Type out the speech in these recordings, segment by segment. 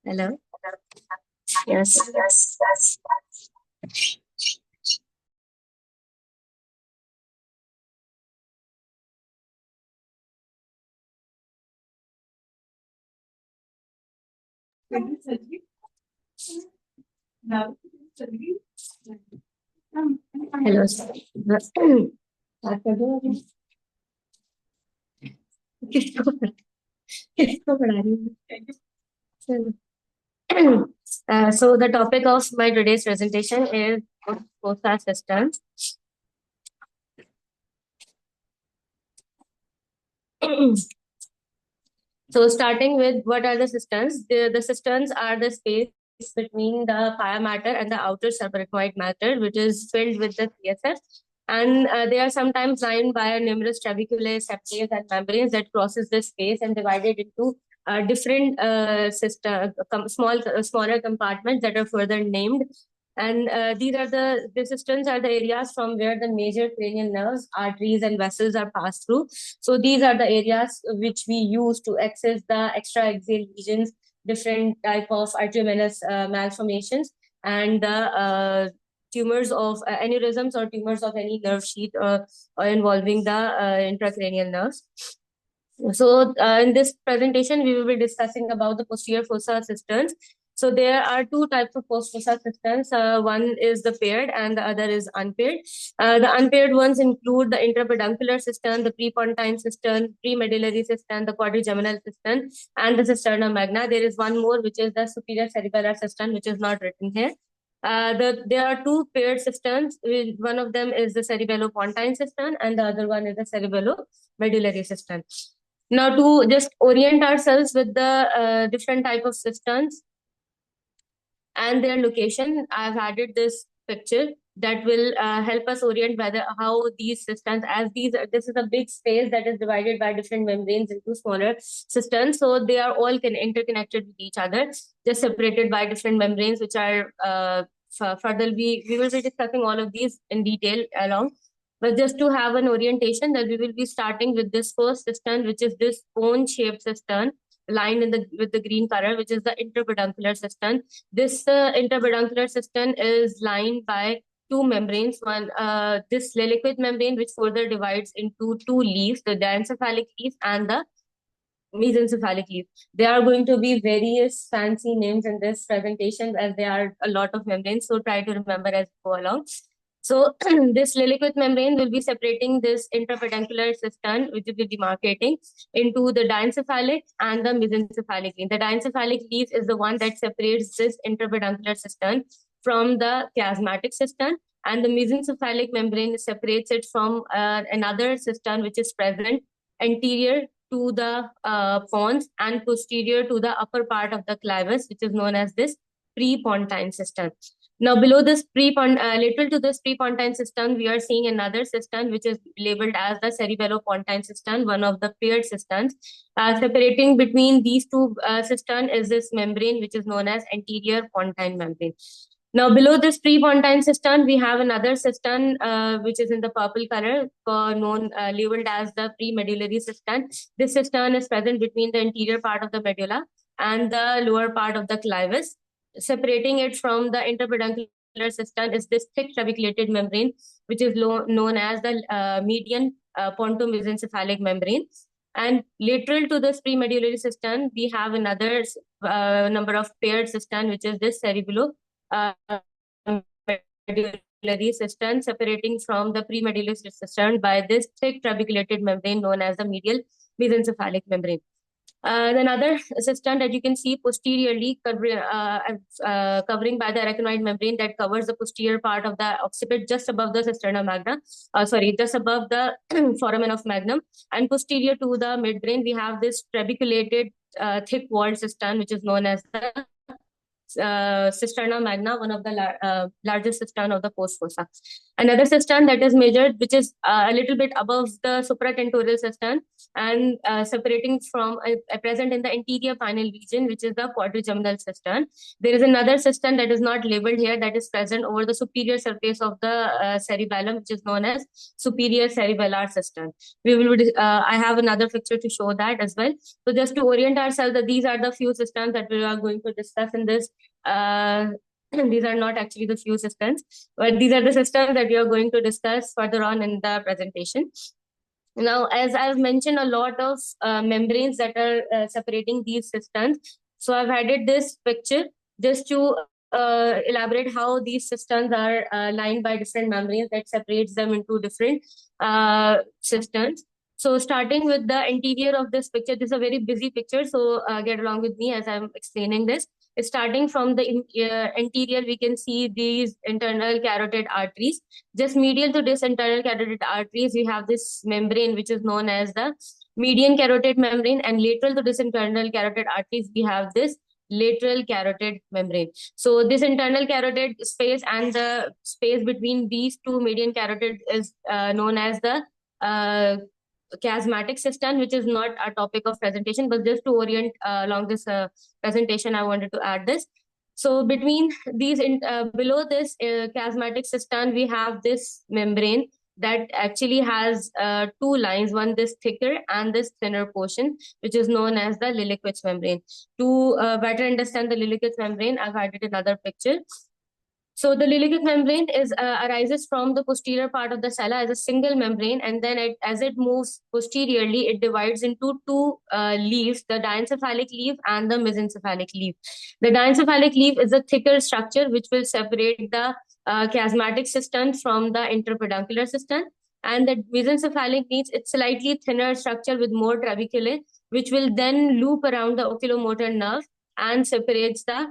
Hello. Yes. Hello, sir. बात कर दो अभी। किसको किसको पढ़ा रही हूँ? चलो. So the topic of my today's presentation is Fossa Cisterns. So starting with what are the cisterns? The cisterns are the space between the pia matter and the outer subarachnoid matter, which is filled with the CSF. And they are sometimes lined by numerous trabeculae, septae, and membranes that crosses the space and divided into different smaller compartments that are further named. And these are the cisterns are the areas from where the major cranial nerves, arteries, and vessels are passed through. So these are the areas which we use to access the extra-axial lesions, different type of arteriovenous malformations, and the tumors of aneurysms or tumors of any nerve sheath involving the intracranial nerves. So in this presentation, we will be discussing about the posterior fossa cisterns. So there are two types of fossa cisterns. One is the paired and the other is unpaired. The unpaired ones include the intrapeduncular cistern, the prepontine cistern, premedullary cistern, the quadrigeminal cistern, and the cisterna magna. There is one more, which is the superior cerebellar cistern, which is not written here. There are two paired cisterns. One of them is the cerebellopontine cistern, and the other one is the cerebellomedullary cistern. Now, to just orient ourselves with the different type of cisterns and their location, I've added this picture that will help us orient whether how these cisterns, this is a big space that is divided by different membranes into smaller cisterns. So they are all interconnected with each other, just separated by different membranes, which are further we will be discussing all of these in detail along. But just to have an orientation, that we will be starting with this first cistern, which is this cone-shaped cistern lined with the green color, which is the interpeduncular cistern. This interpeduncular cistern is lined by two membranes. One, this liquid membrane, which further divides into two leaves, the diencephalic leaf and the mesencephalic leaf. There are going to be various fancy names in this presentation as there are a lot of membranes. So try to remember as we go along. So this liquid membrane will be separating this intrapeduncular cistern, which will be demarcating into the diencephalic and the mesencephalic leaf. The diencephalic leaf is the one that separates this intrapeduncular cistern from the chiasmatic cistern, and the mesencephalic membrane separates it from another cistern which is present anterior to the pons and posterior to the upper part of the clivus, which is known as this prepontine cistern. Now, below this lateral to this prepontine cistern, we are seeing another cistern which is labeled as the cerebellopontine cistern, one of the paired cisterns. Separating between these two cistern is this membrane which is known as anterior pontine membrane. Now, below this prepontine cistern, we have another cistern which is in the purple color, labeled as the premedullary cistern. This cistern is present between the anterior part of the medulla and the lower part of the clivus. Separating it from the interpeduncular cistern is this thick trabeculated membrane, which is known as the median pontomesencephalic membrane. And lateral to this premedullary cistern, we have another number of paired cistern, which is this cerebellomedullary cistern, separating from the premedullary cistern by this thick trabeculated membrane known as the medial mesencephalic membrane. Another cistern that you can see posteriorly covering by the arachnoid membrane that covers the posterior part of the occiput just above the cisterna magna, just above the foramen of magnum, and posterior to the midbrain, we have this trabeculated thick walled cistern, which is known as the cisterna magna, one of the largest cistern of the post fossa. Another cistern that is measured, which is a little bit above the supratentorial cistern and separating from present in the anterior final region, which is the quadrigeminal cistern. There is another cistern that is not labeled here, that is present over the superior surface of the cerebellum, which is known as superior cerebellar cistern. I have another picture to show that as well. So just to orient ourselves, that these are the few cisterns that we are going to discuss in this. These are not actually the few cisterns, but these are the cisterns that we are going to discuss further on in the presentation. Now, as I've mentioned, a lot of membranes that are separating these cisterns. So I've added this picture just to elaborate how these cisterns are lined by different membranes that separates them into different cisterns. So starting with the interior of this picture, this is a very busy picture, so get along with me as I'm explaining this. Starting from the interior, we can see these internal carotid arteries. Just medial to this internal carotid arteries, we have this membrane which is known as the median carotid membrane, and lateral to this internal carotid arteries, we have this lateral carotid membrane. So this internal carotid space and the space between these two median carotid is known as the chiasmatic cistern, which is not a topic of presentation, but just to orient along this presentation, I wanted to add this. So between these, below this chiasmatic cistern, we have this membrane that actually has two lines, one this thicker and this thinner portion, which is known as the Lilliquist membrane. To better understand the Lilliquist membrane, I've added another picture. So the Lilliquist membrane arises from the posterior part of the cella as a single membrane, and then as it moves posteriorly, it divides into two leaves, the diencephalic leaf and the mesencephalic leaf. The diencephalic leaf is a thicker structure which will separate the chiasmatic cistern from the interpeduncular cistern, and the mesencephalic leaf, it's slightly thinner structure with more trabeculae, which will then loop around the oculomotor nerve and separates the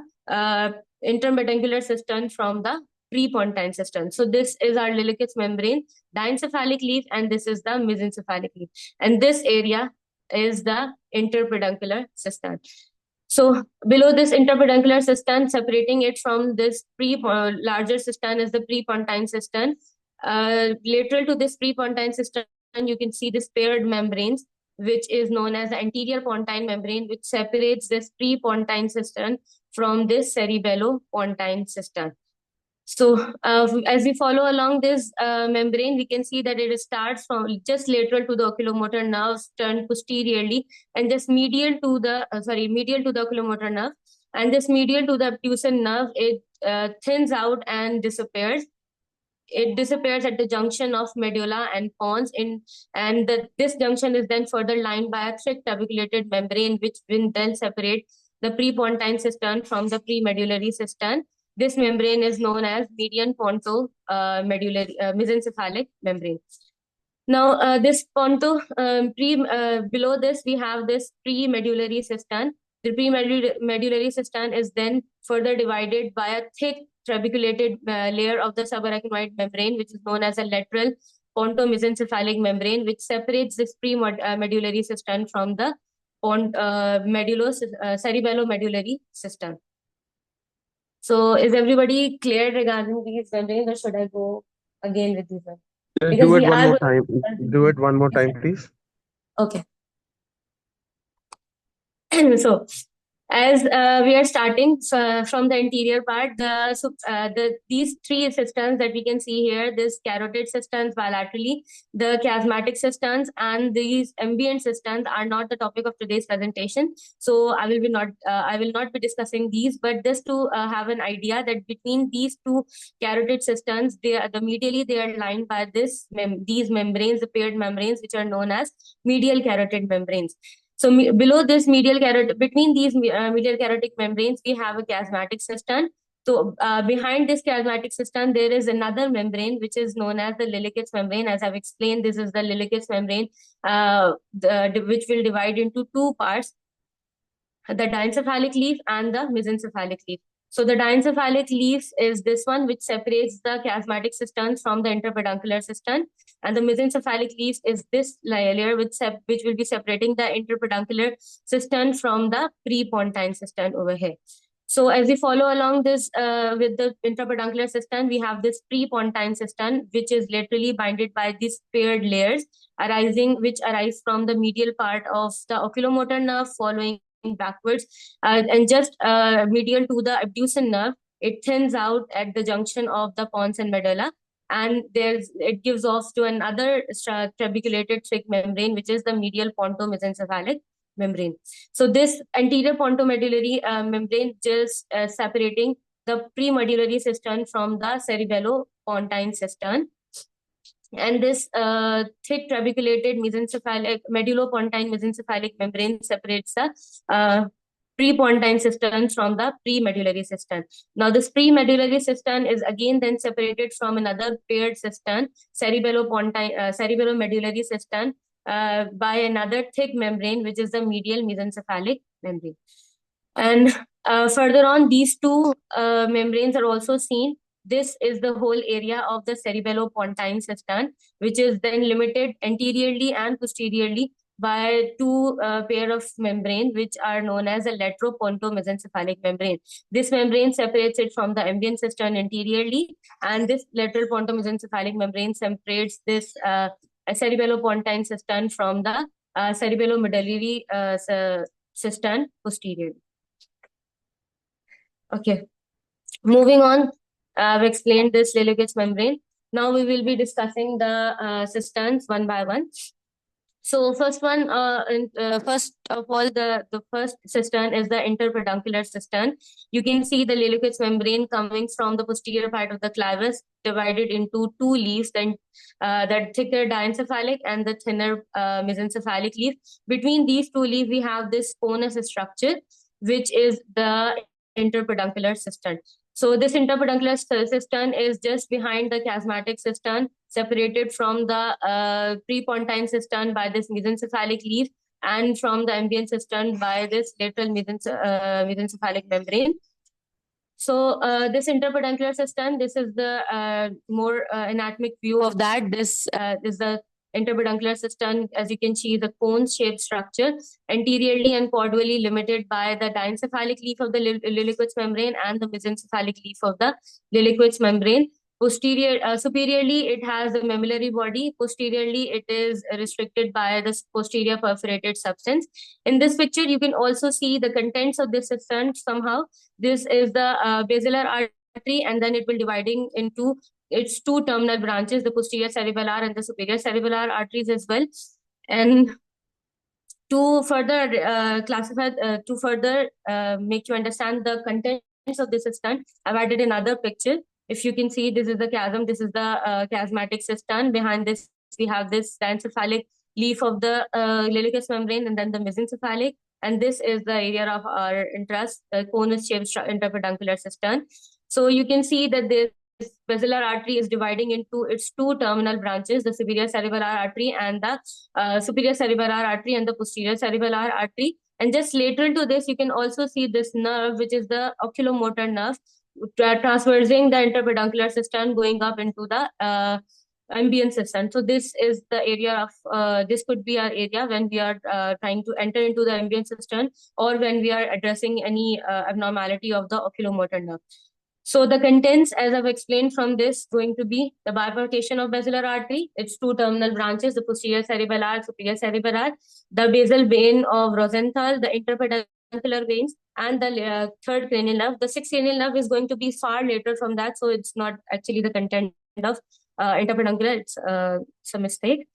intermedullary cistern from the prepontine cistern. So this is our Lilliquist membrane, diencephalic leaf, and this is the mesencephalic leaf. And this area is the interpeduncular cistern. So below this interpeduncular cistern, separating it from this larger cistern is the prepontine cistern. Lateral to this prepontine cistern, you can see this paired membranes, which is known as the anterior pontine membrane, which separates this prepontine cistern from this cerebellopontine cistern. So as we follow along this membrane, we can see that it starts from just lateral to the oculomotor nerve, turned posteriorly, and just medial to the oculomotor nerve, and this medial to the obtusen nerve, it thins out and disappears. It disappears at the junction of medulla and pons, this junction is then further lined by a thick tabulated membrane, which will then separate the prepontine cistern from the premedullary cistern. This membrane is known as median ponto-medullary mesencephalic membrane. Now, this ponto, below this, we have this premedullary cistern. The premedullary cistern is then further divided by a thick trabeculated layer of the subarachnoid membrane, which is known as a lateral ponto-mesencephalic membrane, which separates this premedullary cistern from the cerebellomedullary cistern. So is everybody clear regarding these membranes, or should I go again with these ones? Do it one more time. Do it one more time, please. Okay. So as we are starting from the interior part, these three cisterns that we can see here, this carotid cisterns bilaterally, the chiasmatic cisterns, and these ambient cisterns are not the topic of today's presentation. So I will not be discussing these, but just to have an idea that between these two carotid cisterns, medially they are lined by these membranes, the paired membranes, which are known as medial carotid membranes. So below this between these medial carotid membranes, we have a chiasmatic cistern. So behind this chiasmatic cistern, there is another membrane, which is known as the Lilliquist membrane. As I've explained, this is the Lilliquist membrane, which will divide into two parts, the diencephalic leaf and the mesencephalic leaf. So the diencephalic leaf is this one, which separates the chiasmatic cisterns from the interpeduncular cistern, and the mesencephalic leaf is this layer which will be separating the interpeduncular cistern from the prepontine cistern over here. So as we follow along this with the interpeduncular cistern, we have this prepontine cistern, which is laterally binded by these paired layers which arise from the medial part of the oculomotor nerve following backwards and just medial to the abducen nerve. It thins out at the junction of the pons and medulla, and it gives off to another trabeculated thick membrane, which is the medial pontomesencephalic membrane. So this anterior pontomedullary membrane just separating the premedullary cistern from the cerebellopontine cistern. And this thick trabeculated medullopontine mesencephalic membrane separates the prepontine cistern from the premedullary cistern. Now, this premedullary cistern is again then separated from another paired cistern, cerebellomedullary cistern, by another thick membrane, which is the medial mesencephalic membrane. And further on, these two membranes are also seen. This is the whole area of the cerebellopontine cistern, which is then limited anteriorly and posteriorly by two pair of membrane, which are known as a lateropontomesencephalic membrane. This membrane separates it from the ambient cistern anteriorly, and this lateral pontomesencephalic membrane separates this cerebellopontine cistern from the cerebellomedullary cistern posteriorly. Okay, moving on, I've explained this Lilligut's membrane. Now we will be discussing the cisterns one by one. So first of all, the first cistern is the interpeduncular cistern. You can see the Lilligut's membrane coming from the posterior part of the clivus, divided into two leaves, then the thicker diencephalic and the thinner mesencephalic leaf. Between these two leaves, we have this conus structure, which is the interpeduncular cistern. So this interpeduncular cistern is just behind the chiasmatic cistern, separated from the prepontine cistern by this mesencephalic leaf, and from the ambient cistern by this lateral mesencephalic membrane. So this interpeduncular cistern, this is the more anatomic view of that. This is the interpeduncular cistern, as you can see, the cone-shaped structure, anteriorly and caudally limited by the diencephalic leaf of the Lilligut's membrane and the mesencephalic leaf of the Lilligut's membrane. Superiorly, it has a mammillary body. Posteriorly, it is restricted by this posterior perforated substance. In this picture, you can also see the contents of this cistern somehow. This is the basilar artery, and then it will dividing into its two terminal branches, the posterior cerebellar and the superior cerebellar arteries as well. And to further make you understand the contents of this cistern, I've added another picture. If you can see, this is the chiasm, this is the chiasmatic cistern. Behind this, we have this diencephalic leaf of the Lilligut's membrane, and then the mesencephalic. And this is the area of our interest, the conus-shaped interpeduncular cistern. So you can see that this basilar artery is dividing into its two terminal branches, the superior cerebellar artery and the superior cerebellar artery and the posterior cerebellar artery. And just lateral to this, you can also see this nerve, which is the oculomotor nerve, transversing the interpeduncular cistern, going up into the ambient cistern. So this is the area of, this could be our area when we are trying to enter into the ambient cistern, or when we are addressing any abnormality of the oculomotor nerve. So the contents, as I've explained from this, going to be the bifurcation of basilar artery, its two terminal branches, the posterior cerebellar, superior cerebellar, the basal vein of Rosenthal, the interpeduncular veins, and the third cranial nerve. The sixth cranial nerve is going to be far later from that, so it's not actually the content of interpeduncular, it's a mistake.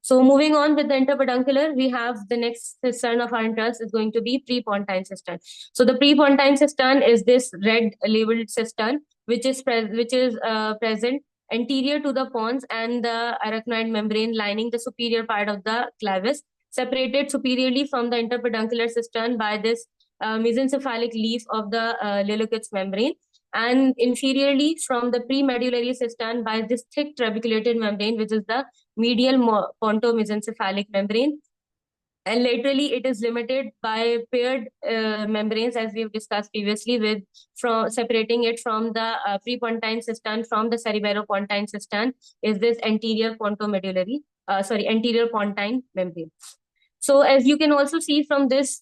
So moving on with the interpeduncular, we have the next cistern of our interest is going to be prepontine cistern. So the prepontine cistern is this red labeled cistern, which is present anterior to the pons and the arachnoid membrane lining the superior part of the clivus, separated superiorly from the interpeduncular cistern by this mesencephalic leaf of the Lilligut's membrane, and inferiorly from the premedullary cistern by this thick trabeculated membrane, which is the medial pontomesencephalic membrane. And laterally, it is limited by paired membranes, as we have discussed previously, from separating it from the prepontine cistern from the cerebellopontine cistern is this anterior pontine membrane. So as you can also see from this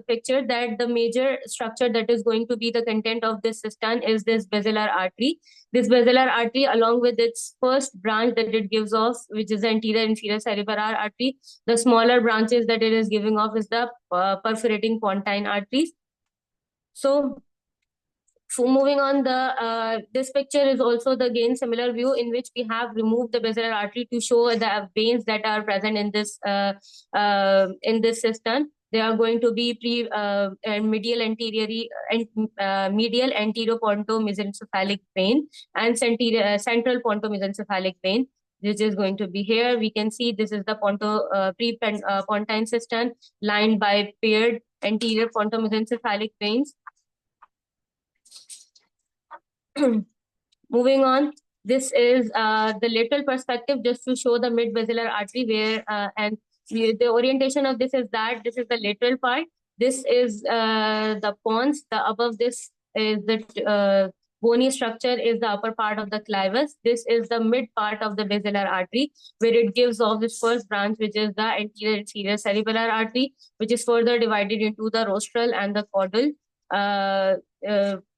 picture that the major structure that is going to be the content of this cistern is this basilar artery. This basilar artery, along with its first branch that it gives off, which is the anterior inferior cerebral artery, the smaller branches that it is giving off is the perforating pontine arteries. So moving on, this picture is also the again similar view in which we have removed the basilar artery to show the veins that are present in this cistern. They are going to be medial anterior medial anteropontomesencephalic vein and central pontomesencephalic vein. This is going to be here. We can see this is the pontine cistern lined by paired anterior pontomesencephalic veins. Moving on, this is the lateral perspective just to show the mid-basilar artery the orientation of this is that this is the lateral part. This is the pons. The above this is the bony structure is the upper part of the clivus. This is the mid part of the basilar artery where it gives off this first branch, which is the anterior inferior cerebellar artery, which is further divided into the rostral and the caudal,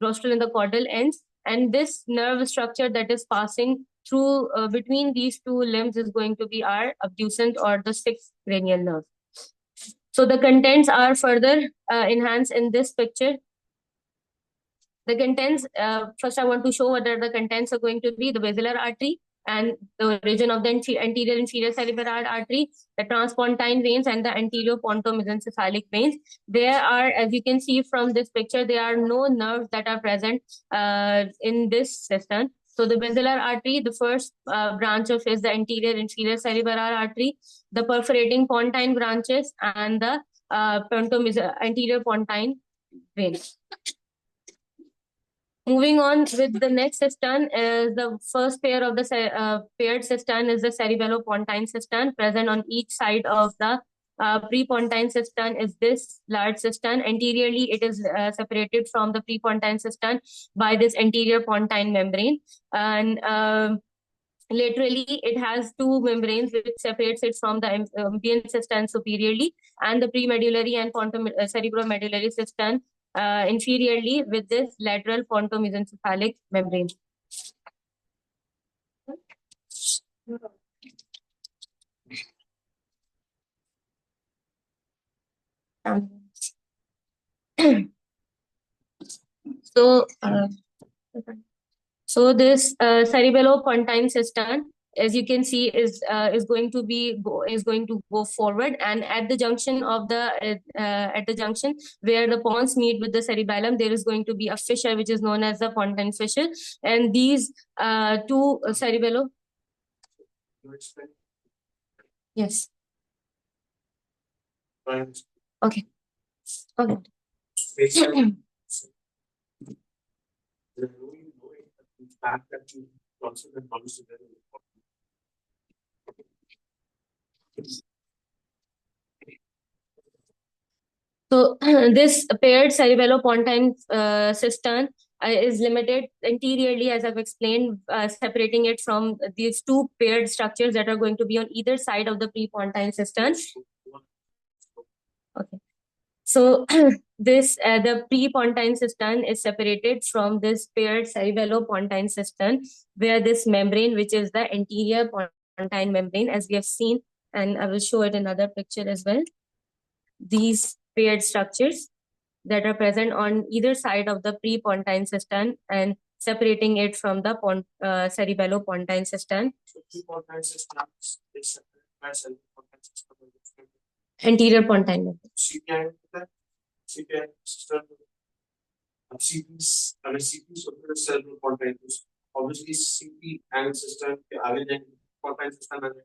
rostral and the caudal ends. And this nerve structure that is passing through between these two limbs is going to be our abducent or the sixth cranial nerve. So the contents are further enhanced in this picture. The contents, first I want to show what are the contents are going to be: the basilar artery and the region of the anterior inferior cerebral artery, the transpontine veins and the anterior pontomesencephalic veins. There are, as you can see from this picture, there are no nerves that are present in this cistern. So the basilar artery, the first branch of is the anterior inferior cerebral artery, the perforating pontine branches, and the anterior pontine veins. Moving on with the next cistern, the first pair of the paired cistern is the cerebellopontine cistern present on each side of the prepontine cistern is this large cistern. Anteriorly, it is separated from the prepontine cistern by this anterior pontine membrane, and laterally, it has two membranes which separates it from the ambient cistern superiorly, and the premedullary and cerebromedullary cistern inferiorly with this lateral pontomesencephalic membrane. So this cerebellopontine cistern, as you can see, is going to go forward, and at the junction of the junction where the pons meet with the cerebellum, there is going to be a fissure which is known as the pontine fissure, and these two cerebello. Yes. Okay. Okay. So this paired cerebellopontine cistern is limited anteriorly, as I've explained, separating it from these two paired structures that are going to be on either side of the prepontine cistern. Okay. So this the prepontine cistern is separated from this paired cerebellopontine cistern, where this membrane, which is the anterior pontine membrane, as we have seen, and I will show it in another picture as well. These paired structures that are present on either side of the prepontine cistern and separating it from the cerebellopontine cistern. Anterior pontine membrane. Obviously CP angle system के आगे जाएंगे pontine system आ जाए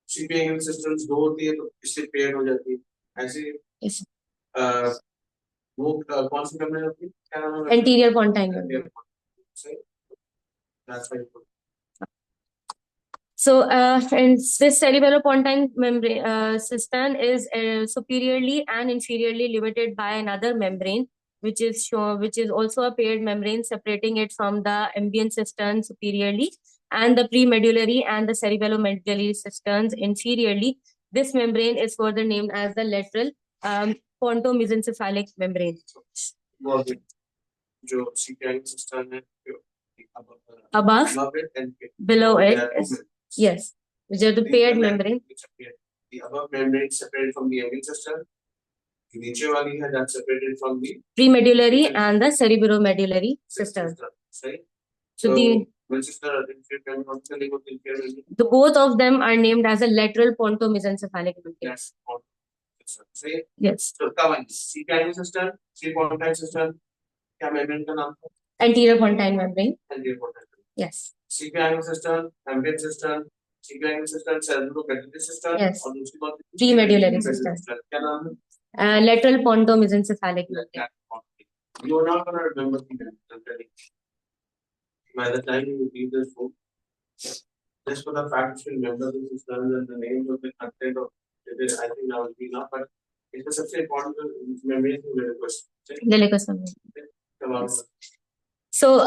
CP angle systems दो होती है तो इससे pair हो जाती है ऐसे वो कौन सी membrane होती है क्या नाम है anterior pontine membrane. That's right. So, and this cerebellopontine membrane cistern is superiorly and inferiorly limited by another membrane, which is also a paired membrane separating it from the ambient cistern superiorly, and the premedullary and the cerebellomedullary cisterns inferiorly this membrane is further named as the lateral pontomesencephalic membrane. जो CPI cistern है, above it and below it yes, which are the paired membrane. The above membrane separated from the embryo cistern. The नीचे वाली है that separated from the premedullary and the cerebromedullary cistern. Right? So which is the both of them are named as a lateral pontomesencephalic membrane. Yes. So cover CPI cistern, C-pontine cistern. क्या membrane का नाम है? Anterior pontine membrane. Anterior pontine. Yes. CPI cistern, ambient cistern, CPI cistern, cerebromedullary cistern. Yes. और दूसरी बात premedullary cistern. क्या नाम है? Lateral pontomesencephalic membrane. You are not going to remember the name. By the time you read this book, just for the fact you remember the systems and the names of the content of it, I think that will be enough. But it is such an important memory to Yes. So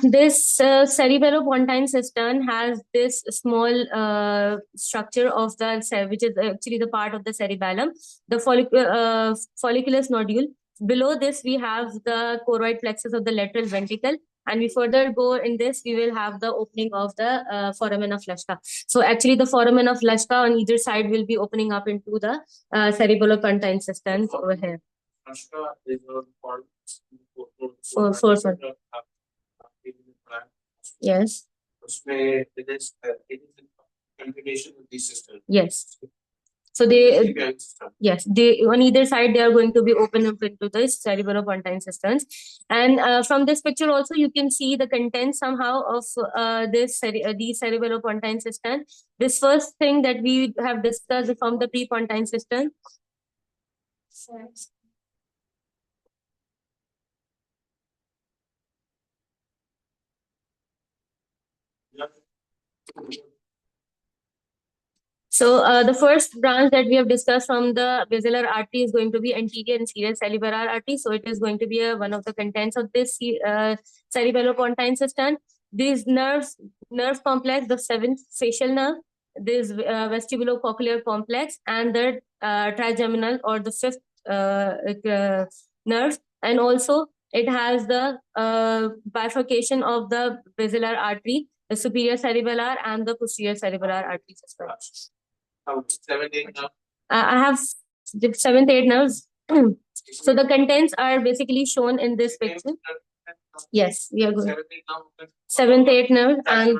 this cerebellopontine cistern has this small structure of the cell, which is actually the part of the cerebellum, the folliculus nodule. Below this, we have the choroid plexus of the lateral ventricle. And we further go in this, we will have the opening of the foramen of Lashka. So actually the foramen of Lashka on either side will be opening up into the cerebellopontine cistern over here. Lashka is a part Yes. It is continuation of these systems. Yes. So they on either side they are going to be open up into the cerebellopontine cisterns. And from this picture also you can see the content somehow of these cerebellopontine cistern. This first thing that we have discussed from the prepontine cistern. So the first branch that we have discussed from the basilar artery is going to be anterior and serious cerebellar artery. So it is going to be one of the contents of this cerebellopontine cistern. These nerve complex, the seventh facial nerve, this vestibulocochlear complex, and the trigeminal or the fifth nerve, and also it has the bifurcation of the basilar artery, the superior cerebellar and the posterior cerebellar arteries as well. 7, 8 nerves. I have 7, 8 nerves. So the contents are basically shown in this picture. Yes, we are going. 7, 8 nerves, and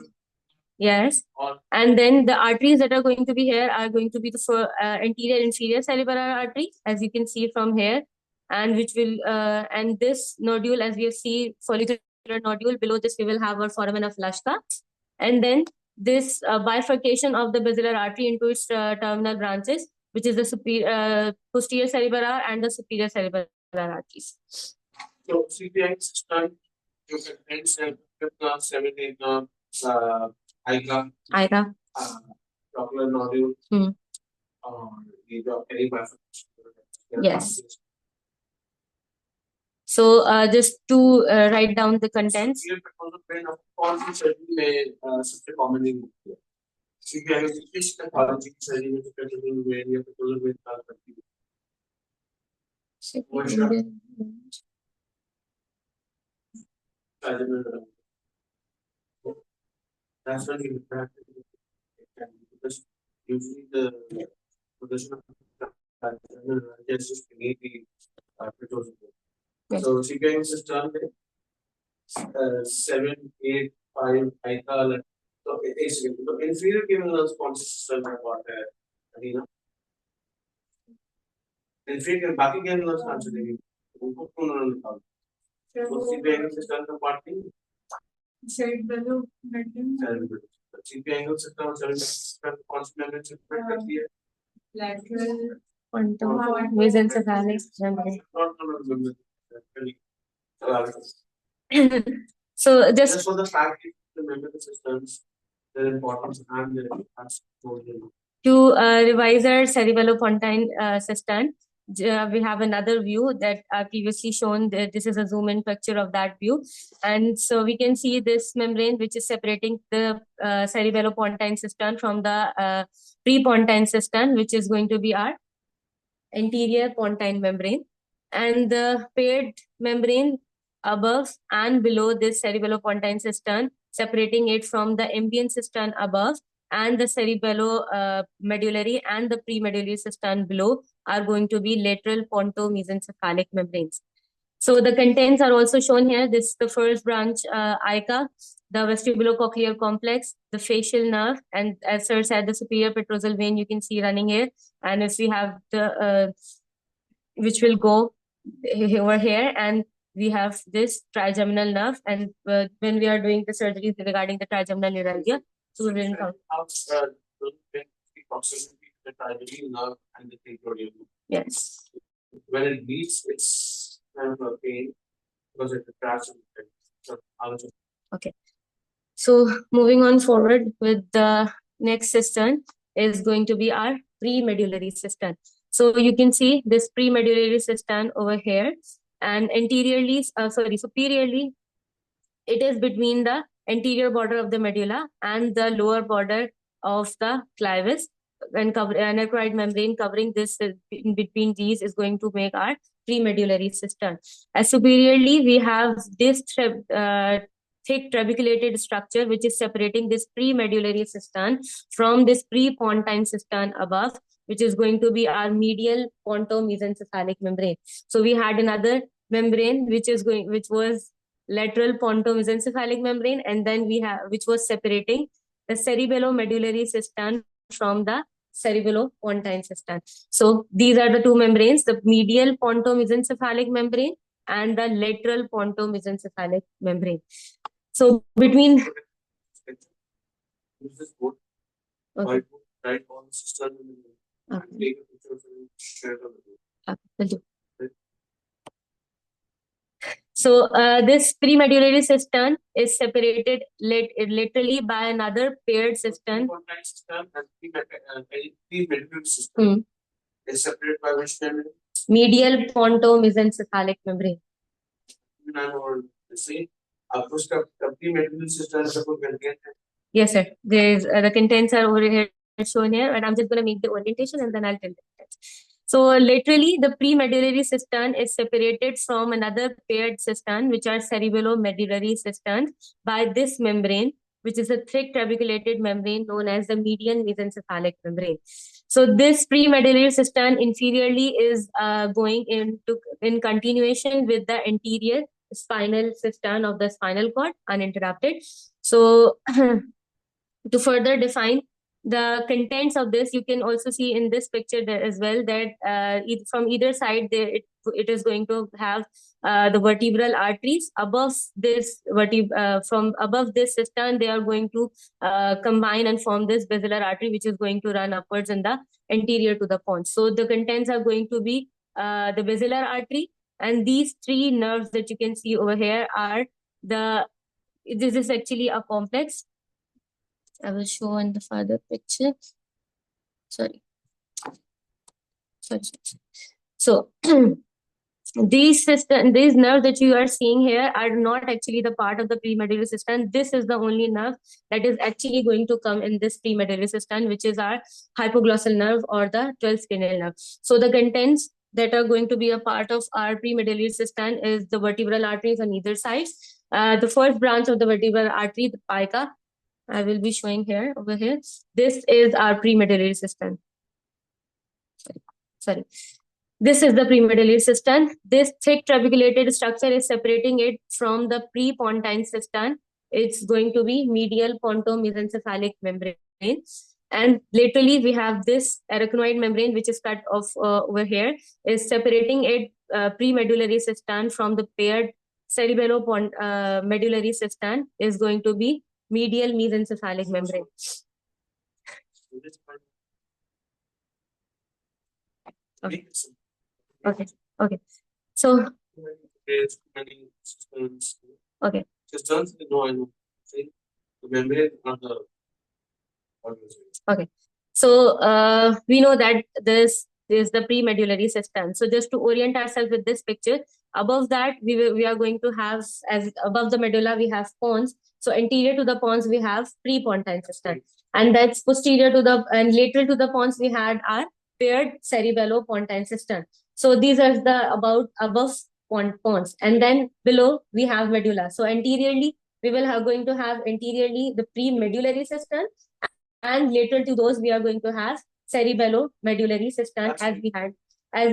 yes, and then the arteries that are going to be here are going to be the anterior inferior cerebellar artery, as you can see from here, and which will and this nodule, as we see follicular nodule, below this we will have our foramen of Lashka, and then this bifurcation of the basilar artery into its terminal branches, which is the posterior cerebellar and the superior cerebellar arteries. So CPI cistern, you can hence 7, 8 nerves, ICA, ocular nodule, any bifurcation. Yes. So just to write down the contents. That's when you because usually the position of just beneath the pituitary. So CPI cistern 7, 8, 5, ICA. So it's the inferior given sponsor cistern है what है arena. Inferior बाकी given sponsor देगी उनको क्यों ना निकाल. तो CPI cistern का part नहीं. CPI cistern और cerebellar sponsor membrane separate करती है. Lateral pontomesencephalic membrane. So just for the fact that remember the systems, their importance and their to revise our cerebellopontine cistern. we have another view that I previously shown. That this is a zoom in picture of that view. And so we can see this membrane, which is separating the cerebellopontine cistern from the prepontine cistern, which is going to be our anterior pontine membrane. And the paired membrane above and below this cerebellopontine cistern, separating it from the ambient cistern above and the cerebellomedullary and the premedullary cistern below are going to be lateral pontomesencephalic membranes. So the contents are also shown here. This is the first branch, ICA, the vestibulocochlear complex, the facial nerve, and as sir said, the superior petrosal vein you can see running here. And if we have the, which will go over here, and we have this trigeminal nerve. And when we are doing the surgeries regarding the trigeminal neuralgia, so we will encounter. The trigeminal nerve and the cranial. Yes. When it bleeds, it's kind of a pain because it's a crash. Okay. So moving on forward with the next cistern is going to be our premedullary cistern. So you can see this premedullary cistern over here, and anteriorly, superiorly, it is between the anterior border of the medulla and the lower border of the clivus, and anechoid membrane covering this in between these is going to make our premedullary cistern. As superiorly, we have this thick trabeculated structure which is separating this premedullary cistern from this prepontine cistern above, which is going to be our medial pontomesencephalic membrane. So we had another membrane which was lateral pontomesencephalic membrane, and then we have which was separating the cerebellomedullary cistern from the cerebellopontine cistern. So these are the two membranes, the medial pontomesencephalic membrane and the lateral pontomesencephalic membrane. So between okay. Right on the cistern and take a picture of it, share it on the will do. So this premedullary cistern is separated laterally by another paired cistern. Premedullary cistern is separated by which membrane? Medial pontomesencephalic membrane. Yes, sir. There's the contents are over here shown here, and I'm just going to make the orientation and then I'll tell the So laterally, the premedullary cistern is separated from another paired cistern, which are cerebellomedullary cisterns, by this membrane, which is a thick trabeculated membrane known as the median mesencephalic membrane. So this premedullary cistern inferiorly is going in continuation with the anterior spinal cistern of the spinal cord uninterrupted. So to further define the contents of this, you can also see in this picture there as well that from either side it is going to have the vertebral arteries above this from above this cistern. They are going to combine and form this basilar artery, which is going to run upwards in the anterior to the pons. So the contents are going to be the basilar artery, and these three nerves that you can see over here are this is actually a complex. I will show in the further picture. Sorry. So these nerves that you are seeing here are not actually the part of the premedullary cistern. This is the only nerve that is actually going to come in this premedullary cistern, which is our hypoglossal nerve or the 12th cranial nerve. So the contents that are going to be a part of our premedullary cistern is the vertebral arteries on either side. The first branch of the vertebral artery, the pica, I will be showing here over here. This is our premedullary cistern. Sorry. This is the premedullary cistern. This thick trabeculated structure is separating it from the prepontine cistern. It's going to be medial pontomesencephalic membrane. And laterally, we have this arachnoid membrane, which is cut off over here, is separating it premedullary cistern from the paired cerebellomedullary cistern is going to be medial mesencephalic membrane. Okay. Okay. So. Okay. Cisterns, no, I know. The membrane are the. Okay. So we know that this is the premedullary cistern. So just to orient ourselves with this picture, above that we are going to have, as above the medulla we have pons. So anterior to the pons we have prepontine cistern, and that's posterior to the and lateral to the pons we had our paired cerebellopontine cistern. So these are the above pons, and then below we have medulla. So anteriorly we will have going to have anteriorly the premedullary cistern, and later to those we are going to have cerebellomedullary cistern as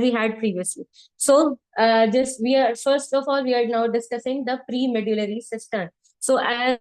we had previously. So just we are first of all we are now discussing the premedullary cistern. So as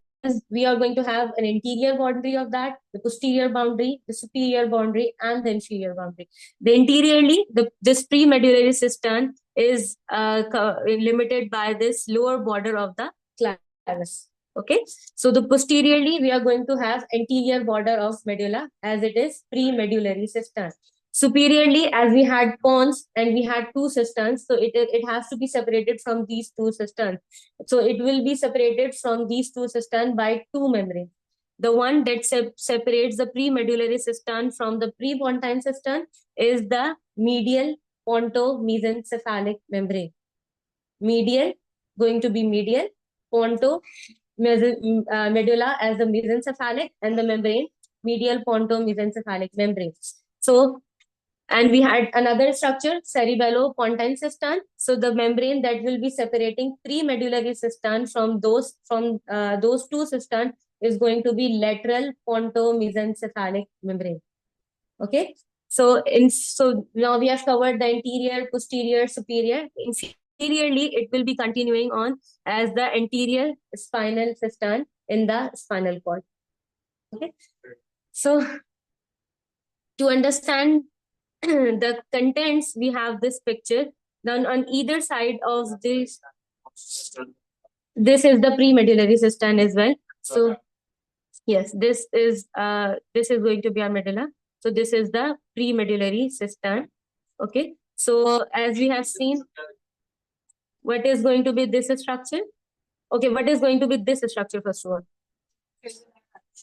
we are going to have an interior boundary of that, the posterior boundary, the superior boundary, and the inferior boundary. The interiorly, this premedullary cistern is limited by this lower border of the clavus. Okay, so the posteriorly we are going to have anterior border of medulla as it is premedullary cistern. Superiorly, as we had pons and we had two cisterns, so it has to be separated from these two cisterns. So it will be separated from these two cisterns by two membranes. The one that separates the premedullary cistern from the prepontine cistern is the medial pontomesencephalic membrane. Medial, going to be medial, ponto, medulla as the mesencephalic, and the membrane, medial pontomesencephalic membrane. So, and we had another structure, cerebellopontine cistern. So the membrane that will be separating premedullary cistern from those two cisterns is going to be lateral pontomesencephalic membrane. Okay. So now we have covered the interior, posterior, superior. Inferiorly, it will be continuing on as the anterior spinal cistern in the spinal cord. Okay. So to understand the contents, we have this picture. Then on either side of this is the premedullary cistern as well. So yes, this is going to be our medulla. So this is the premedullary cistern. Okay. So as we have seen, what is going to be this structure? Okay, what is going to be this structure first of all?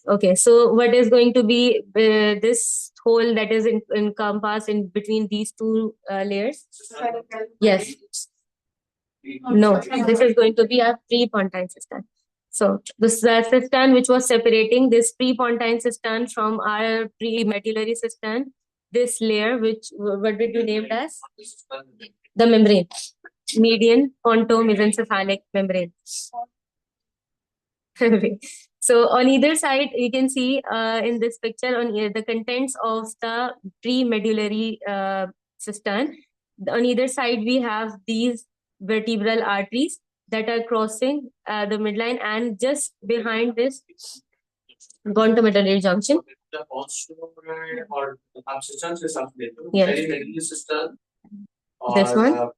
Okay, so what is going to be this hole that is encompassed in between these two layers? Yes. No, this is going to be a prepontine cistern. So this cistern which was separating this prepontine cistern from our premedullary cistern, this layer, which what did you name it as? The membrane, median pontomesencephalic membrane. So on either side, you can see in this picture on the contents of the premedullary cistern. On either side, we have these vertebral arteries that are crossing the midline, and just behind this gontomedullary junction. Yes. This one.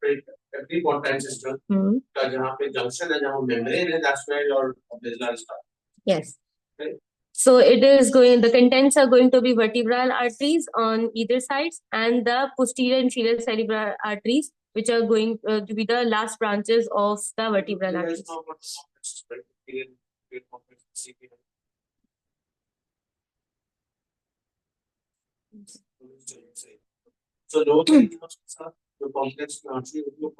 Prepontine cistern. जहाँ पे junction है, जहाँ membrane है, that's where your medulla starts. Yes. Right. So it is going. The contents are going to be vertebral arteries on either sides, and the posterior inferior cerebral arteries, which are going to be the last branches of the vertebral arteries. So the complex artery will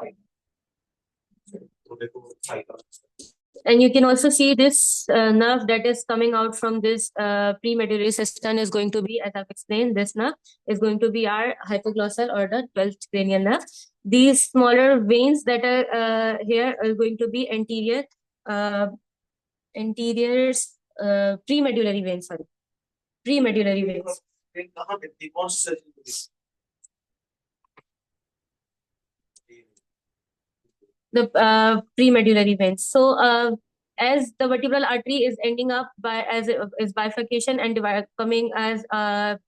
and you can also see this nerve that is coming out from this premedullary cistern is going to be, as I've explained, this nerve is going to be our hypoglossal or the 12th cranial nerve. These smaller veins that are here are going to be anterior premedullary veins. Sorry, premedullary veins. The premedullary veins. So as the vertebral artery is ending up as bifurcation and coming as the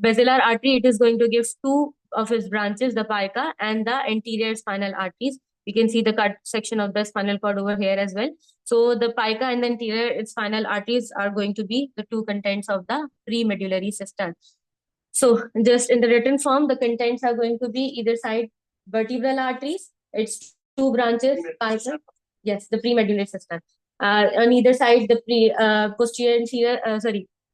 basilar artery, it is going to give two of its branches, the pica and the anterior spinal arteries. You can see the cut section of the spinal cord over here as well. So the pica and the anterior spinal arteries are going to be the two contents of the premedullary cistern. So just in the written form, the contents are going to be either side vertebral arteries. It's two branches. Yes, the premedullary cistern. On either side, the posterior inferior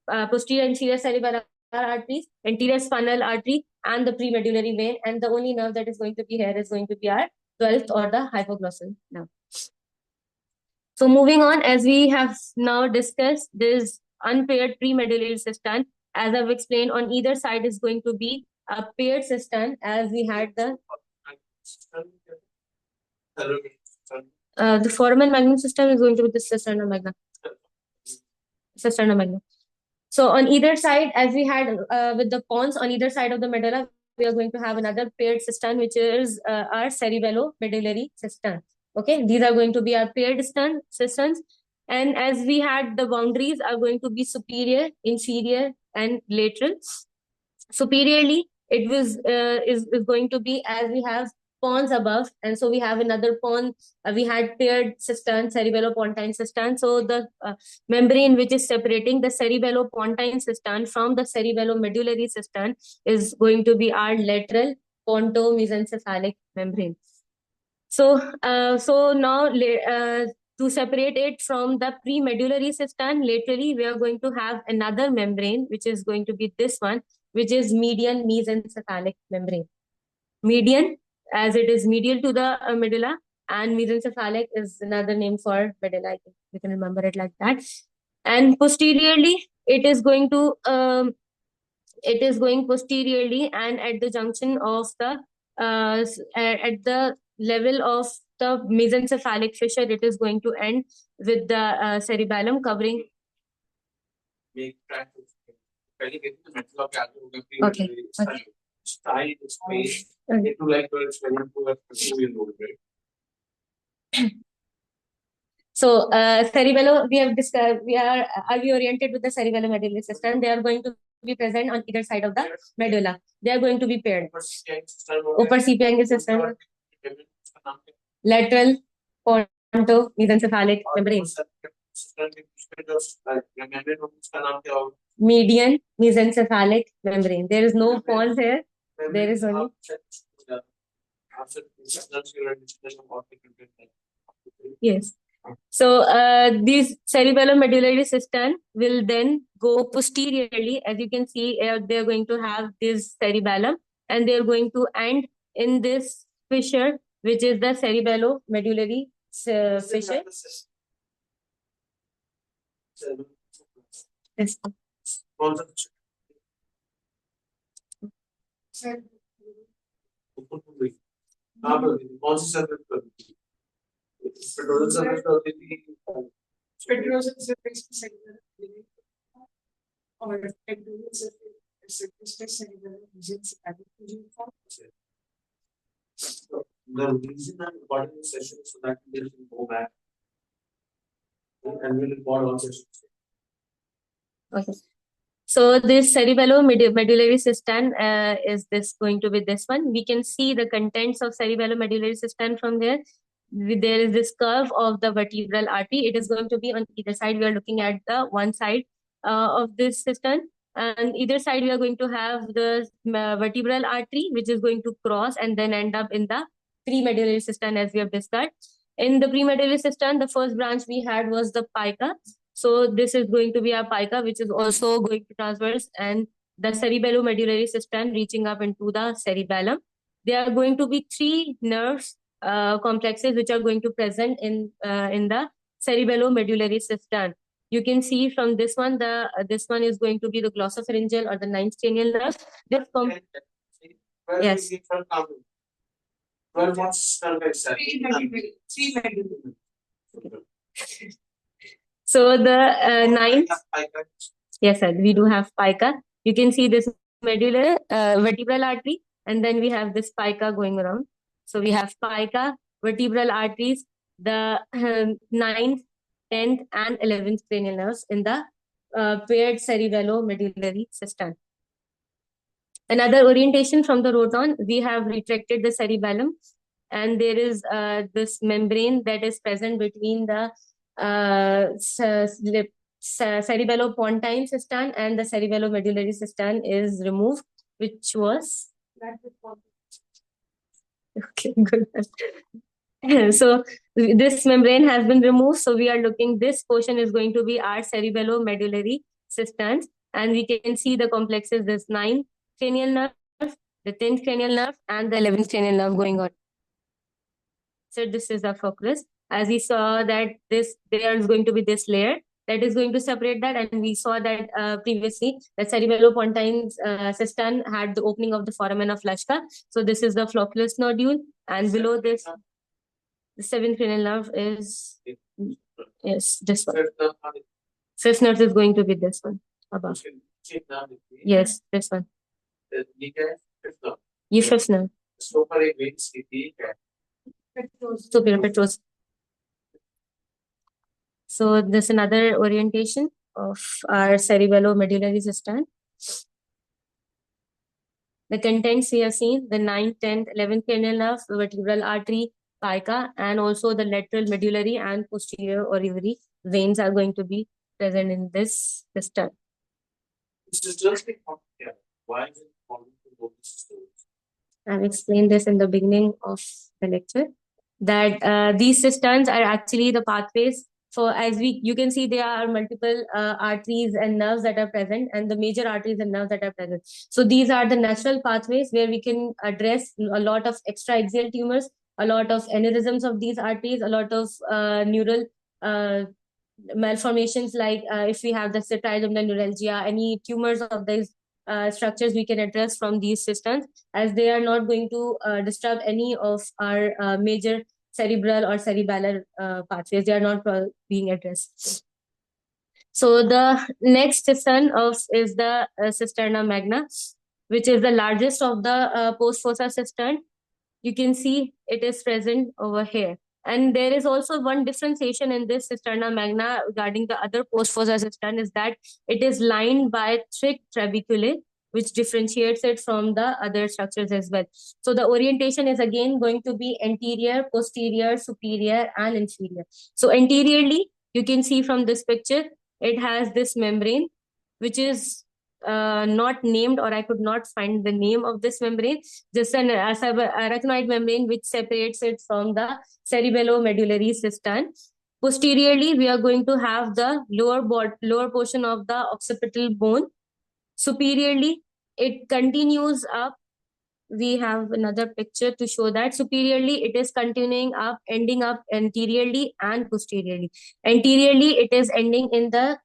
cerebellar arteries, anterior spinal artery, and the premedullary vein, and the only nerve that is going to be here is going to be our 12th or the hypoglossal nerve. So moving on, as we have now discussed this unpaired premedullary cistern, as I've explained, on either side is going to be a paired cistern, as we had the foramen magnum system is going to be the cisterna magna. Cisterna magna. So on either side, as we had with the pons on either side of the medulla, we are going to have another paired cistern, which is our cerebellomedullary cistern. Okay, these are going to be our paired cisterns. And as we had, the boundaries are going to be superior, inferior, and lateral. Superiorly, it was is going to be as we have pons above, and so we have another pon. We had paired cistern, cerebellopontine cistern. So the membrane which is separating the cerebellopontine cistern from the cerebellomedullary cistern is going to be our lateral pontomesencephalic membrane. So now to separate it from the premedullary cistern, laterally we are going to have another membrane, which is going to be this one, which is median mesencephalic membrane. Median, as it is medial to the medulla, and mesencephalic is another name for medulla. I think we can remember it like that. And posteriorly, it is going posteriorly, and at the junction of the at the level of the mesencephalic fissure, it is going to end with the cerebellum covering. Okay. Style, space, it will like to explain to a 2-year-old, right? So cerebello, we have discussed, we are oriented with the cerebellomedullary system. They are going to be present on either side of the medulla. They are going to be paired. Upper CPI system, lateral pontomesencephalic membrane. Median mesencephalic membrane. There is no pons here. There is only. Yes. So these cerebellomedullary cistern will then go posteriorly. As you can see, they are going to have this cerebellum, and they are going to end in this fissure, which is the cerebellomedullary fissure. Yes. The reason I'm recording this session so that we can go back and we'll record all sessions. Okay. So this cerebellomedullary cistern is this going to be this one. We can see the contents of cerebellomedullary cistern from there. There is this curve of the vertebral artery. It is going to be on either side. We are looking at the one side of this cistern, and either side we are going to have the vertebral artery, which is going to cross and then end up in the premedullary cistern, as we have discussed. In the premedullary cistern, the first branch we had was the pica. So this is going to be a pica, which is also going to transverse, and the cerebellomedullary cistern reaching up into the cerebellum. There are going to be 3 nerves complexes which are going to present in the cerebellomedullary cistern. You can see from this one, this one is going to be the glossopharyngeal or the 9th cranial nerve. This yes. 12 months. So the 9th, yes, sir, we do have pica. You can see this medullary vertebral artery, and then we have this pica going around. So we have pica, vertebral arteries, the 9th, 10th, and 11th cranial nerves in the paired cerebellomedullary cistern. Another orientation from the roton, we have retracted the cerebellum, and there is this membrane that is present between the cerebellopontine cistern and the cerebellomedullary cistern is removed, which was okay, good. So this membrane has been removed. So we are looking, this portion is going to be our cerebellomedullary cisterns, and we can see the complexes, this 9 cranial nerve, the 10th cranial nerve and the 11th cranial nerve going on. So this is the flocculus. As we saw that there is going to be this layer that is going to separate that, and we saw that previously the cerebellopontine cistern had the opening of the foramen of Lashka. So this is the flocculus nodule, and below this, the 7th cranial nerve is this one. Fifth nerve is going to be this one above. Yes, this one. ये fifth nerve. Superior petrous. So this is another orientation of our cerebellomedullary cistern. The contents we have seen: the 9th, 10th, 11th cranial nerve, vertebral artery, pica, and also the lateral medullary and posterior aurivary veins are going to be present in this cistern. Why is it important to know these systems? I've explained this in the beginning of the lecture, that these cisterns are actually the pathways for, you can see there are multiple arteries and nerves that are present, and the major arteries and nerves that are present. So these are the natural pathways where we can address a lot of extraaxial tumors, a lot of aneurysms of these arteries, a lot of neural malformations, like if we have the trigeminal neuralgia, any tumors of these structures we can address from these systems, as they are not going to disturb any of our major cerebral or cerebellar pathways. They are not being addressed. So the next cistern is the cisterna magna, which is the largest of the post fossa cistern. You can see it is present over here. And there is also one differentiation in this cisterna magna regarding the other post fossa cistern, is that it is lined by thick trabeculae, which differentiates it from the other structures as well. So the orientation is again going to be anterior, posterior, superior, and inferior. So anteriorly, you can see from this picture, it has this membrane, which is not named, or I could not find the name of this membrane, just an arachnoid membrane which separates it from the cerebellomedullary cistern. Posteriorly, we are going to have the lower portion of the occipital bone. Superiorly, it continues up. We have another picture to show that superiorly it is continuing up, ending up anteriorly and posteriorly. Anteriorly, it is ending in the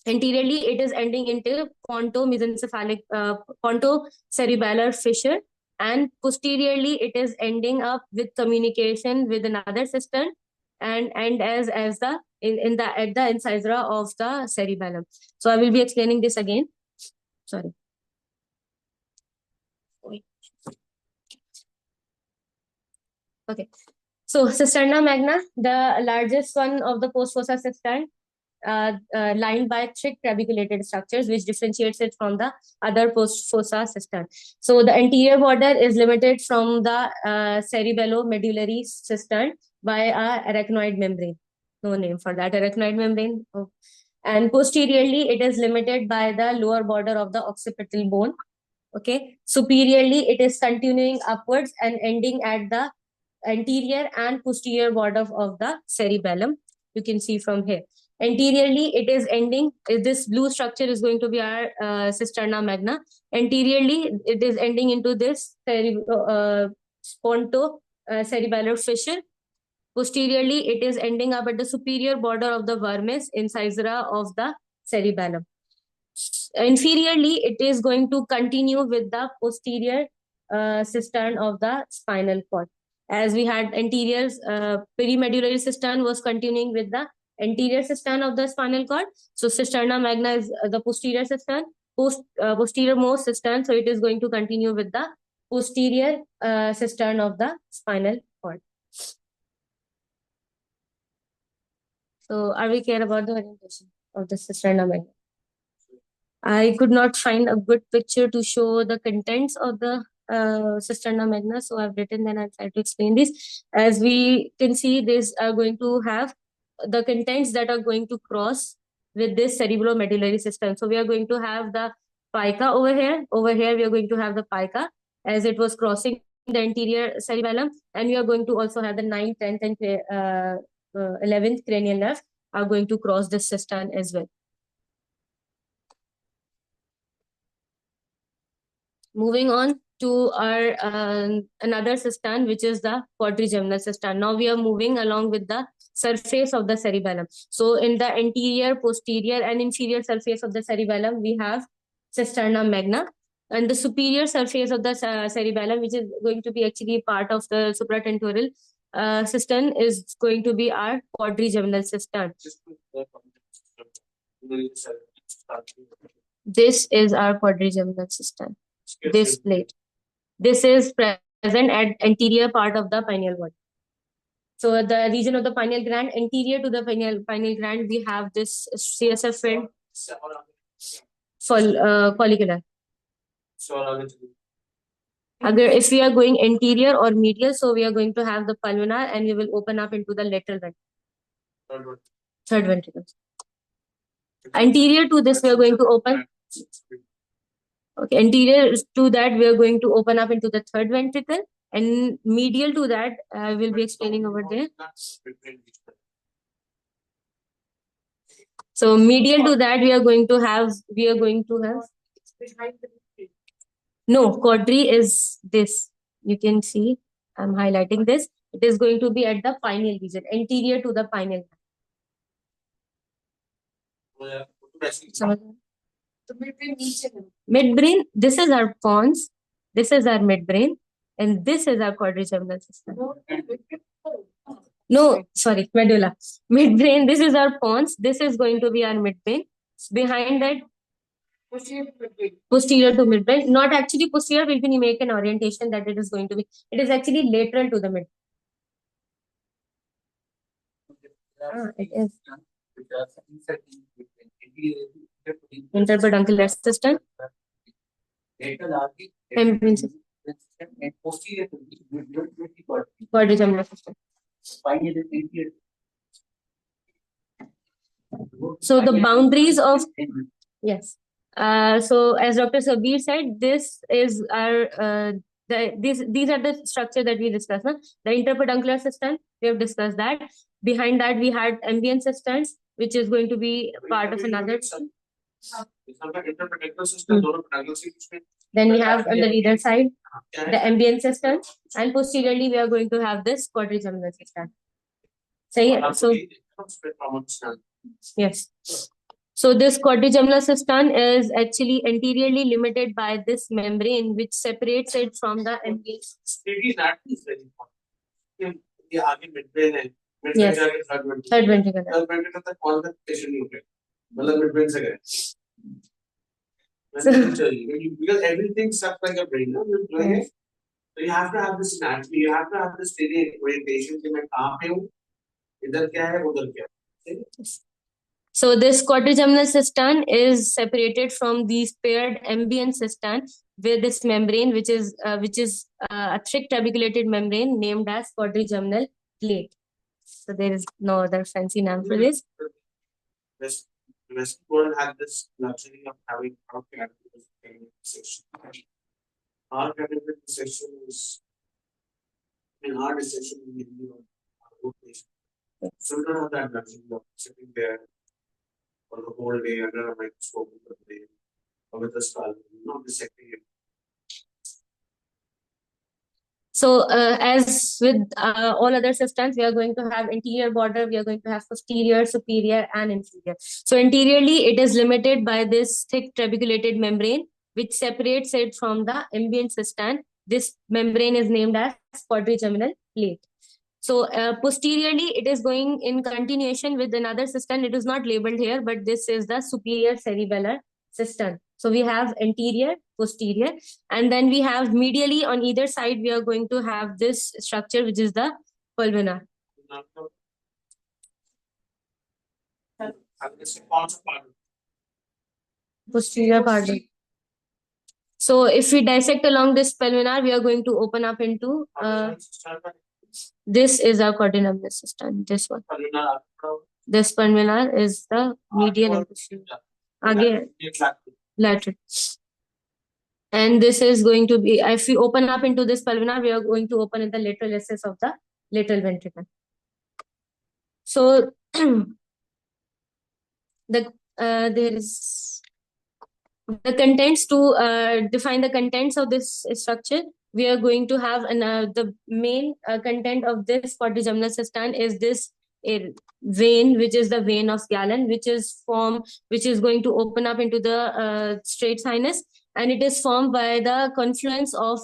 anteriorly, it is ending into pontomesencephalic, pontocerebellar fissure, and posteriorly, it is ending up with communication with another cistern, and as the at the incisora of the cerebellum. So I will be explaining this again. Sorry. Okay. So cisterna magna, the largest one of the post fossa cistern, lined by thick trabeculated structures, which differentiates it from the other post fossa cistern. So the anterior border is limited from the cerebellomedullary cistern by a arachnoid membrane. No name for that, arachnoid membrane. Oh. And posteriorly, it is limited by the lower border of the occipital bone. Okay. Superiorly, it is continuing upwards and ending at the anterior and posterior border of the cerebellum. You can see from here. Anteriorly, it is ending, this blue structure is going to be our cisterna magna. Anteriorly, it is ending into this pontocerebellar fissure. Posteriorly, it is ending up at the superior border of the vermis incisora of the cerebellum. Inferiorly, it is going to continue with the posterior cistern of the spinal cord. As we had anterior perimedullary cistern was continuing with the anterior cistern of the spinal cord. So cisterna magna is the posterior cistern, posterior most cistern. So it is going to continue with the posterior cistern of the spinal cord. So are we clear about the orientation of the cisterna magna? I could not find a good picture to show the contents of the cisterna magna, so I've written, then I'll try to explain this. As we can see, these are going to have the contents that are going to cross with this cerebellomedullary cistern. So we are going to have the pica over here. Over here, we are going to have the pica as it was crossing the anterior cerebellum, and we are going to also have the 9th, 10th, and 11th cranial nerve are going to cross this cistern as well. Moving on to our another cistern, which is the quadrigeminal cistern. Now we are moving along with the surface of the cerebellum. So in the anterior, posterior, and inferior surface of the cerebellum, we have cisterna magna. And the superior surface of the cerebellum, which is going to be actually part of the supratentorial cistern, is going to be our quadrigeminal cistern. This is our quadrigeminal cistern. This plate. This is present at anterior part of the pineal body. So the region of the pineal gland, anterior to the pineal gland, we have this CSF field follicular. If we are going anterior or medial, so we are going to have the pulvinar and we will open up into the lateral ventricle. Third ventricle. Anterior to this, we are going to open. Okay, anterior to that, we are going to open up into the third ventricle, and medial to that, I will be explaining over there. So medial to that, we are going to have. No, quadri is this. You can see, I'm highlighting this. It is going to be at the pineal region, anterior to the pineal. Midbrain, this is our pons, this is our midbrain, and this is our quadrigeminal system. No, sorry, medulla. Midbrain, this is our pons, this is going to be our midbrain. Behind that, posterior to midbrain. Not actually posterior, will be make an orientation that it is going to be. It is actually lateral to the mid. It is. Interpeduncular system. Quadrigeminal system. So the boundaries of yes. So as Dr. Sabir said, this is our these are the structure that we discussed. No? The interpeduncular system, we have discussed that. Behind that, we had ambient cisterns, which is going to be part of another. Then we have on the reader side the ambient cistern, and posteriorly we are going to have this quadrigeminal cistern. So yes. So this quadrigeminal cistern is actually anteriorly limited by this membrane, which separates it from the ambient. Yes. Third ventricle. Because everything sucks like a brain, no? Yes. So you have to have this anatomy, you have to have this orientation. So this quadrigeminal cistern is separated from these paired ambient cistern with this membrane, which is a thick tabulated membrane named as quadrigeminal plate. So there is no other fancy name for this. The Western world had this luxury of having our section. Our section is, our dissection is our patient. So we don't have that luxury of sitting there for the whole day under a microscope or with a skull, not dissecting it. So as with all other systems, we are going to have anterior border, we are going to have posterior, superior, and inferior. So anteriorly, it is limited by this thick trabeculated membrane, which separates it from the ambient cistern. This membrane is named as quadrigeminal plate. So posteriorly, it is going in continuation with another cistern. It is not labeled here, but this is the superior cerebellar cistern. So we have anterior, posterior, and then we have medially on either side, we are going to have this structure, which is the pulvinar. Posterior part. So if we dissect along this pulvinar, we are going to open up into this is our quadrigeminal cistern. This one. This pulvinar is the medial and posterior. Again, lateral. And this is going to be, if we open up into this pulvinar, we are going to open in the lateral access of the lateral ventricle. So there is the contents to define the contents of this structure, we are going to have the main content of this quadrigeminal cistern is this vein, which is the vein of Galen, which is going to open up into the straight sinus, and it is formed by the confluence of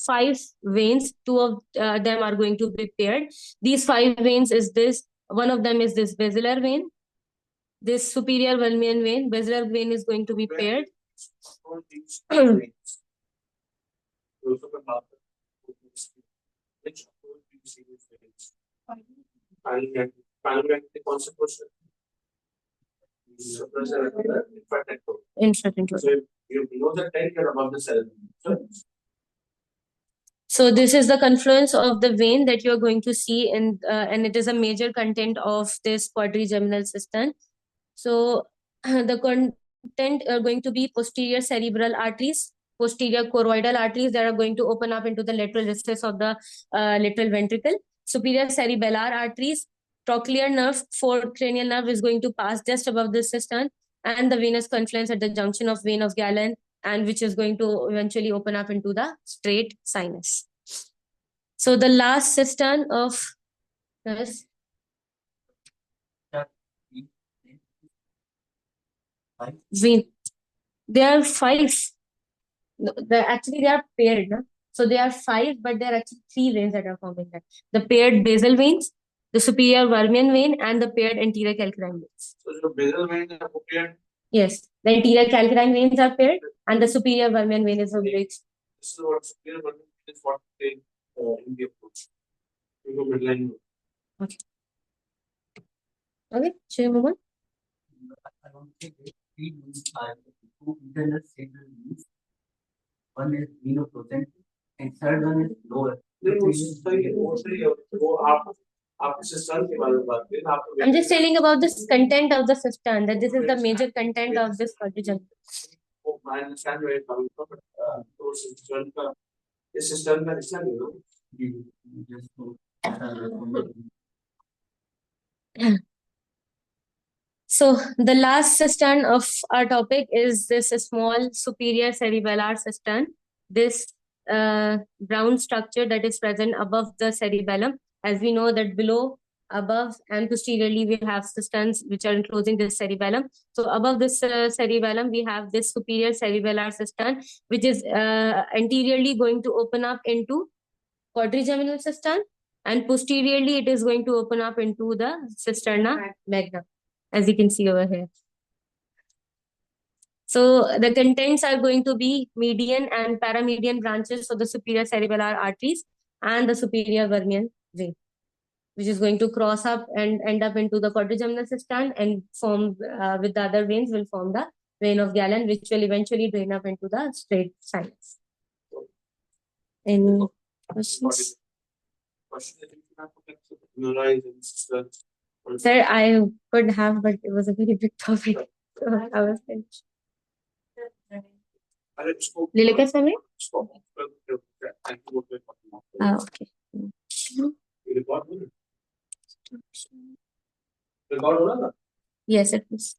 5 veins. 2 of them are going to be paired. These 5 veins is this. One of them is this basilar vein. This superior Walmian vein, basilar vein is going to be paired. So this is the confluence of the vein that you're going to see in, and it is a major content of this quadrigeminal cistern. So the content are going to be posterior cerebral arteries, posterior choroidal arteries that are going to open up into the lateral recess of the lateral ventricle, superior cerebellar arteries, trochlear nerve, forecranial nerve is going to pass just above the cistern, and the venous confluence at the junction of vein of Galen, and which is going to eventually open up into the straight sinus. So the last cistern of this vein, there are 5. No, actually they are paired. No? So they are 5, but there are actually 3 veins that are forming that. The paired basal veins, the superior Walmian vein, and the paired anterior calcarine veins. So the basal veins are paired? Yes, the anterior calcarine veins are paired, and the superior Walmian vein is a bridge. This is what superior Walmian vein is what they in the approach. You go midline. Okay. Okay, should we move on? I don't think 3 veins are 2 internal cerebral veins. One is venoprotent, and third one is lower. I'm just telling about this content of the cistern, that this is the major content of this quadrigeminal. I understand where you're coming from, but this cistern is So the last cistern of our topic is this small superior cerebellar cistern. This brown structure that is present above the cerebellum. As we know that below, above, and posteriorly we have cisterns which are enclosing this cerebellum. So above this cerebellum we have this superior cerebellar cistern, which is anteriorly going to open up into quadrigeminal cistern, and posteriorly it is going to open up into the cisterna magna, as you can see over here. So the contents are going to be median and paramedian branches of the superior cerebellar arteries and the superior Walmian vein, which is going to cross up and end up into the quadrigeminal cistern and form with the other veins will form the vein of Galen, which will eventually drain up into the straight sinus. Any questions? Sir, I could have, but it was a very big topic. So I was finished. Lilika Samir? Okay. Yes, it was.